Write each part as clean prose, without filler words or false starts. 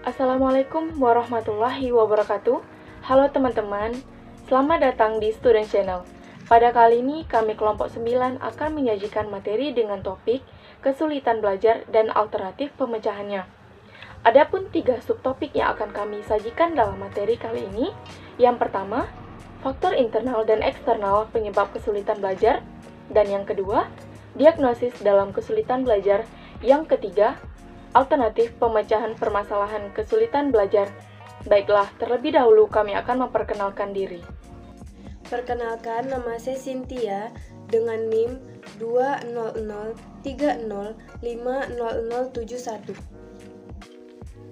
Assalamualaikum warahmatullahi wabarakatuh. Halo teman-teman, selamat datang di Student Channel. Pada kali ini kami kelompok 9 akan menyajikan materi dengan topik kesulitan belajar dan alternatif pemecahannya. Adapun 3 subtopik yang akan kami sajikan dalam materi kali ini. Yang pertama, faktor internal dan eksternal penyebab kesulitan belajar. Dan yang kedua, diagnosis dalam kesulitan belajar. Yang ketiga, alternatif pemecahan permasalahan kesulitan belajar. Baiklah, terlebih dahulu kami akan memperkenalkan diri. Perkenalkan, nama saya Cynthia dengan NIM 20030500071.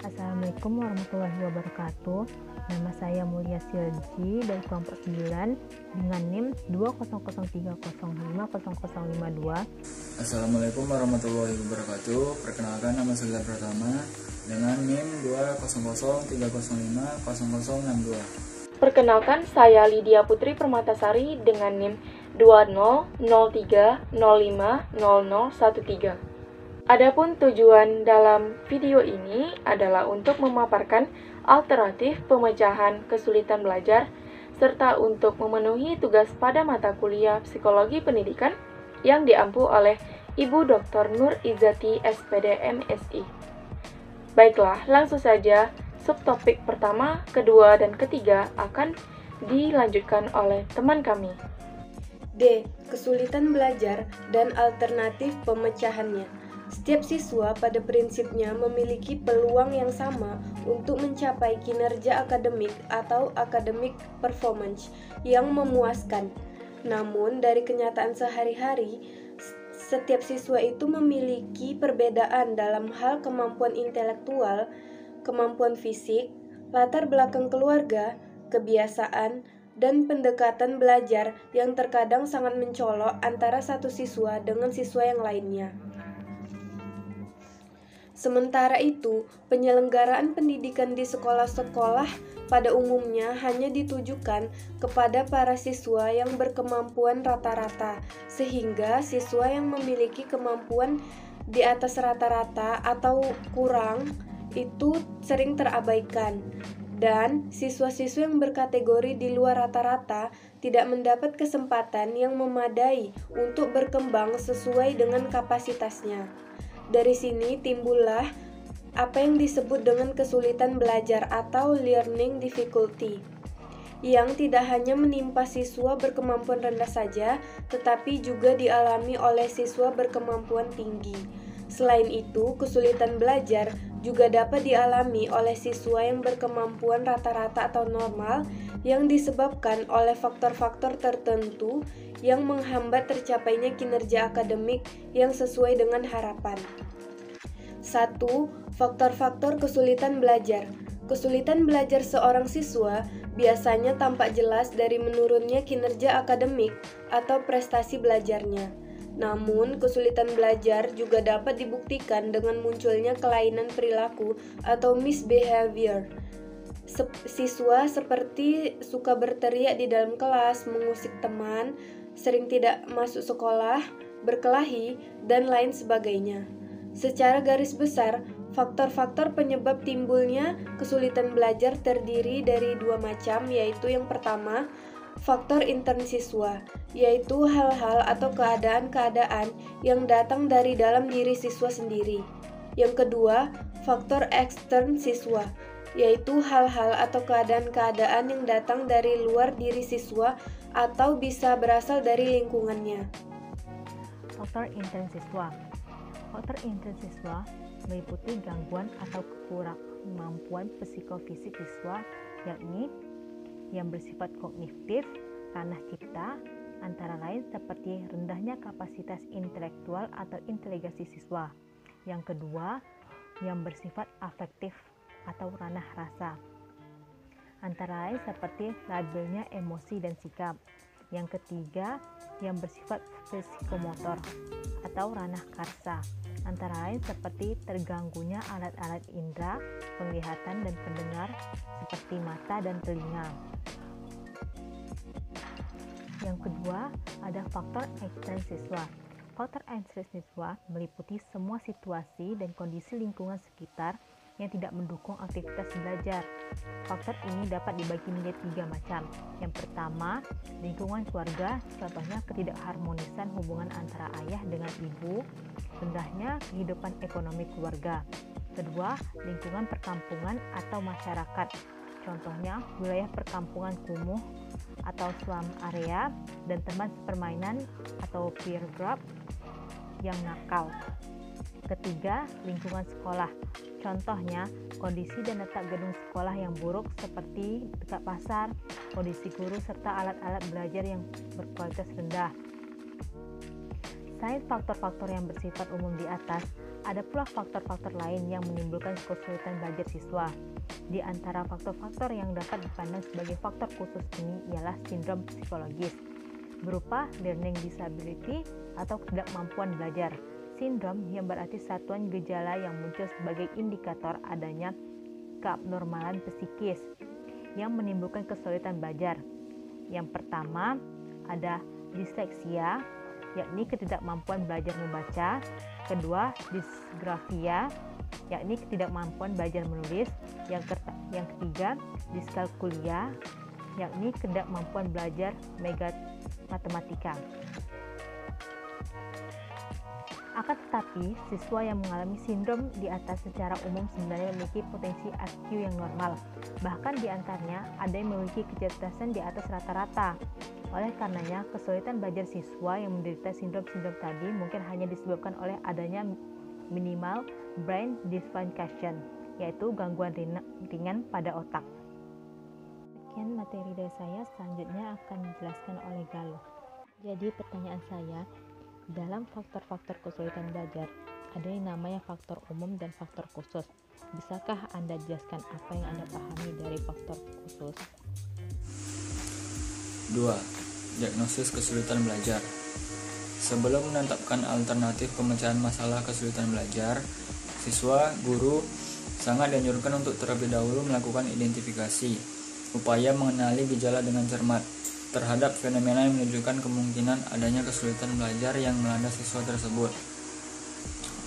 Assalamualaikum warahmatullahi wabarakatuh. Nama saya Mulia Silji dari kelompok 9 dengan NIM 20030500052. Assalamualaikum warahmatullahi wabarakatuh. Perkenalkan, nama saya Pratama dengan NIM 20030500062. Perkenalkan, saya Lydia Putri Permatasari dengan NIM 20030050013. Adapun tujuan dalam video ini adalah untuk memaparkan alternatif pemecahan kesulitan belajar serta untuk memenuhi tugas pada mata kuliah Psikologi Pendidikan yang diampu oleh Ibu Dr. Nur Izzati SPD MSI. Baiklah, langsung saja subtopik pertama, kedua, dan ketiga akan dilanjutkan oleh teman kami. D. Kesulitan belajar dan alternatif pemecahannya. Setiap siswa pada prinsipnya memiliki peluang yang sama untuk mencapai kinerja akademik atau academic performance yang memuaskan. Namun, dari kenyataan sehari-hari, setiap siswa itu memiliki perbedaan dalam hal kemampuan intelektual, kemampuan fisik, latar belakang keluarga, kebiasaan, dan pendekatan belajar yang terkadang sangat mencolok antara satu siswa dengan siswa yang lainnya. Sementara itu, penyelenggaraan pendidikan di sekolah-sekolah pada umumnya hanya ditujukan kepada para siswa yang berkemampuan rata-rata, sehingga siswa yang memiliki kemampuan di atas rata-rata atau kurang itu sering terabaikan. Dan siswa-siswa yang berkategori di luar rata-rata tidak mendapat kesempatan yang memadai untuk berkembang sesuai dengan kapasitasnya. Dari sini timbullah apa yang disebut dengan kesulitan belajar atau learning difficulty, yang tidak hanya menimpa siswa berkemampuan rendah saja, tetapi juga dialami oleh siswa berkemampuan tinggi. Selain itu, kesulitan belajar juga dapat dialami oleh siswa yang berkemampuan rata-rata atau normal yang disebabkan oleh faktor-faktor tertentu yang menghambat tercapainya kinerja akademik yang sesuai dengan harapan. 1. Faktor-faktor kesulitan belajar. Kesulitan belajar seorang siswa biasanya tampak jelas dari menurunnya kinerja akademik atau prestasi belajarnya. Namun, kesulitan belajar juga dapat dibuktikan dengan munculnya kelainan perilaku atau misbehavior. Siswa seperti suka berteriak di dalam kelas, mengusik teman, sering tidak masuk sekolah, berkelahi, dan lain sebagainya. Secara garis besar, faktor-faktor penyebab timbulnya kesulitan belajar terdiri dari dua macam, yaitu yang pertama, faktor intern siswa, yaitu hal-hal atau keadaan-keadaan yang datang dari dalam diri siswa sendiri. Yang kedua, faktor ekstern siswa, yaitu hal-hal atau keadaan-keadaan yang datang dari luar diri siswa atau bisa berasal dari lingkungannya. Faktor intern siswa. Faktor intern siswa meliputi gangguan atau kemampuan psikofisik siswa, yakni yang bersifat kognitif, ranah cipta, antara lain seperti rendahnya kapasitas intelektual atau inteligensi siswa. Yang kedua, yang bersifat afektif atau ranah rasa, antara lain seperti labilnya emosi dan sikap. Yang ketiga, yang bersifat psikomotor atau ranah karsa, antara lain seperti terganggunya alat-alat indera, penglihatan dan pendengar seperti mata dan telinga. Yang kedua, ada faktor ekstern siswa. Faktor ekstern siswa meliputi semua situasi dan kondisi lingkungan sekitar yang tidak mendukung aktivitas belajar. Faktor ini dapat dibagi menjadi 3 macam. Yang pertama, lingkungan keluarga, contohnya ketidakharmonisan hubungan antara ayah dengan ibu, rendahnya kehidupan ekonomi keluarga. Kedua, lingkungan perkampungan atau masyarakat, contohnya wilayah perkampungan kumuh atau slum area dan teman sepermainan atau peer group yang nakal. Ketiga, lingkungan sekolah, contohnya kondisi dan letak gedung sekolah yang buruk seperti dekat pasar, kondisi guru serta alat-alat belajar yang berkualitas rendah. Selain faktor-faktor yang bersifat umum di atas, ada pula faktor-faktor lain yang menimbulkan kesulitan belajar siswa. Di antara faktor-faktor yang dapat dipandang sebagai faktor khusus ini ialah sindrom psikologis, berupa learning disability atau ketidakmampuan belajar. Sindrom yang berarti satuan gejala yang muncul sebagai indikator adanya keabnormalan psikis yang menimbulkan kesulitan belajar. Yang pertama ada disleksia, yakni ketidakmampuan belajar membaca. Kedua, disgrafia, yakni ketidakmampuan belajar menulis. Yang ketiga, diskalkulia, yakni ketidakmampuan belajar matematika. Akan tetapi, siswa yang mengalami sindrom di atas secara umum sebenarnya memiliki potensi IQ yang normal. Bahkan di antaranya ada yang memiliki kecerdasan di atas rata-rata. Oleh karenanya, kesulitan belajar siswa yang menderita sindrom-sindrom tadi mungkin hanya disebabkan oleh adanya minimal brain dysfunction, yaitu gangguan ringan pada otak. Sekian materi dari saya, selanjutnya akan dijelaskan oleh Galuh. Jadi pertanyaan saya, dalam faktor-faktor kesulitan belajar, ada yang namanya faktor umum dan faktor khusus. Bisakah Anda jelaskan apa yang Anda pahami dari faktor khusus? 2. Diagnosis kesulitan belajar. Sebelum menetapkan alternatif pemecahan masalah kesulitan belajar, siswa, guru sangat dianjurkan untuk terlebih dahulu melakukan identifikasi, upaya mengenali gejala dengan cermat terhadap fenomena yang menunjukkan kemungkinan adanya kesulitan belajar yang melanda siswa tersebut.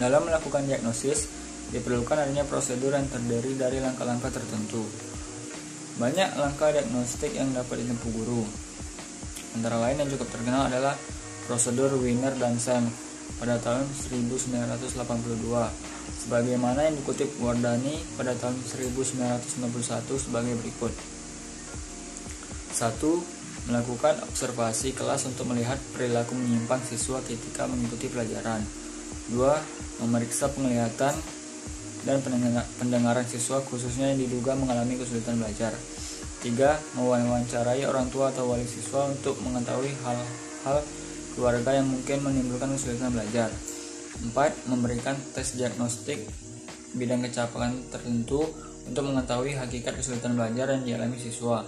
Dalam melakukan diagnosis, diperlukan adanya prosedur yang terdiri dari langkah-langkah tertentu. Banyak langkah diagnostik yang dapat ditempuh guru. Antara lain yang cukup terkenal adalah prosedur Wiener dan Senft pada tahun 1982, sebagaimana yang dikutip Wardani pada tahun 1991 sebagai berikut. 1. Melakukan observasi kelas untuk melihat perilaku menyimpang siswa ketika mengikuti pelajaran. 2. Memeriksa penglihatan dan pendengaran siswa khususnya yang diduga mengalami kesulitan belajar. 3. Mewawancarai orang tua atau wali siswa untuk mengetahui hal-hal keluarga yang mungkin menimbulkan kesulitan belajar. 4. Memberikan tes diagnostik bidang kecapakan tertentu untuk mengetahui hakikat kesulitan belajar yang dialami siswa.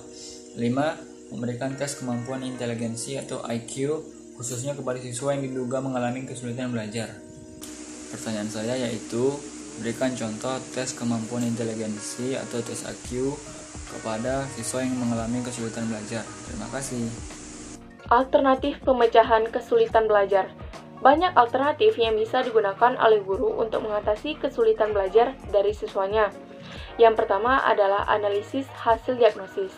5. Memberikan tes kemampuan inteligensi atau IQ khususnya kepada siswa yang diduga mengalami kesulitan belajar. Pertanyaan saya yaitu, berikan contoh tes kemampuan inteligensi atau tes IQ kepada siswa yang mengalami kesulitan belajar. Terima kasih. Alternatif pemecahan kesulitan belajar. Banyak alternatif yang bisa digunakan oleh guru untuk mengatasi kesulitan belajar dari siswanya. Yang pertama adalah analisis hasil diagnosis.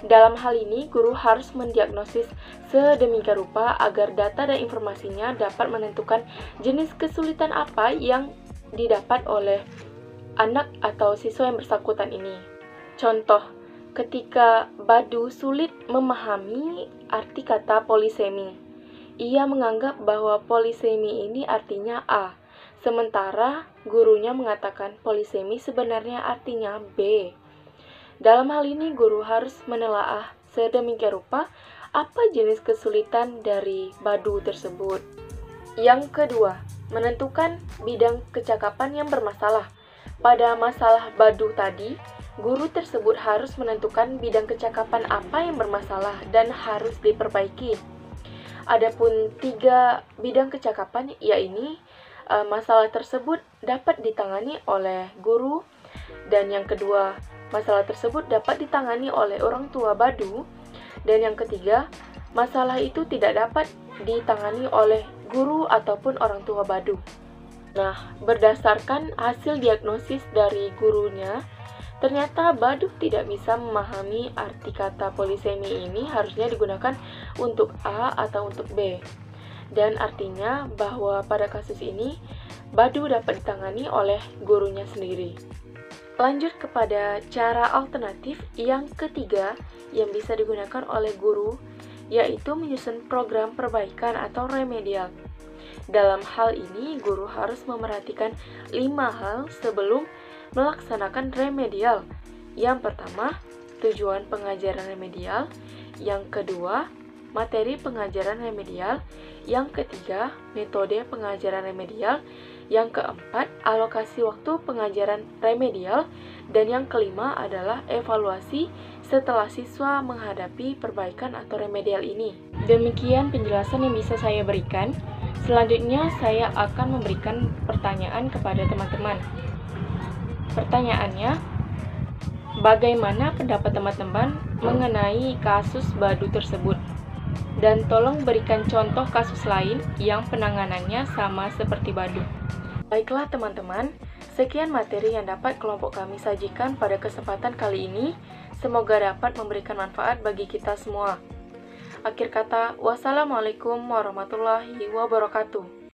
Dalam hal ini, guru harus mendiagnosis sedemikian rupa agar data dan informasinya dapat menentukan jenis kesulitan apa yang didapat oleh anak atau siswa yang bersangkutan ini. Contoh, ketika Badu sulit memahami arti kata polisemi, ia menganggap bahwa polisemi ini artinya A, sementara gurunya mengatakan polisemi sebenarnya artinya B. Dalam hal ini, guru harus menelaah sedemikian rupa apa jenis kesulitan dari Badu tersebut. Yang kedua, menentukan bidang kecakapan yang bermasalah. Pada masalah Badu tadi, guru tersebut harus menentukan bidang kecakapan apa yang bermasalah dan harus diperbaiki. Adapun 3 bidang kecakapan, yaitu masalah tersebut dapat ditangani oleh guru, dan yang kedua, masalah tersebut dapat ditangani oleh orang tua Badu, dan yang ketiga, masalah itu tidak dapat ditangani oleh guru ataupun orang tua Badu. Nah, berdasarkan hasil diagnosis dari gurunya, ternyata Badu tidak bisa memahami arti kata polisemi ini harusnya digunakan untuk A atau untuk B. Dan artinya bahwa pada kasus ini, Badu dapat ditangani oleh gurunya sendiri. Lanjut kepada cara alternatif yang ketiga yang bisa digunakan oleh guru, yaitu menyusun program perbaikan atau remedial. Dalam hal ini, guru harus memerhatikan 5 hal sebelum melaksanakan remedial. Yang pertama, tujuan pengajaran remedial. Yang kedua, materi pengajaran remedial. Yang ketiga, metode pengajaran remedial. Yang keempat, alokasi waktu pengajaran remedial. Dan yang kelima adalah evaluasi setelah siswa menghadapi perbaikan atau remedial ini. Demikian penjelasan yang bisa saya berikan. Selanjutnya, saya akan memberikan pertanyaan kepada teman-teman. Pertanyaannya, bagaimana pendapat teman-teman mengenai kasus Badu tersebut? Dan tolong berikan contoh kasus lain yang penanganannya sama seperti Badu. Baiklah teman-teman, sekian materi yang dapat kelompok kami sajikan pada kesempatan kali ini. Semoga dapat memberikan manfaat bagi kita semua. Akhir kata, wassalamualaikum warahmatullahi wabarakatuh.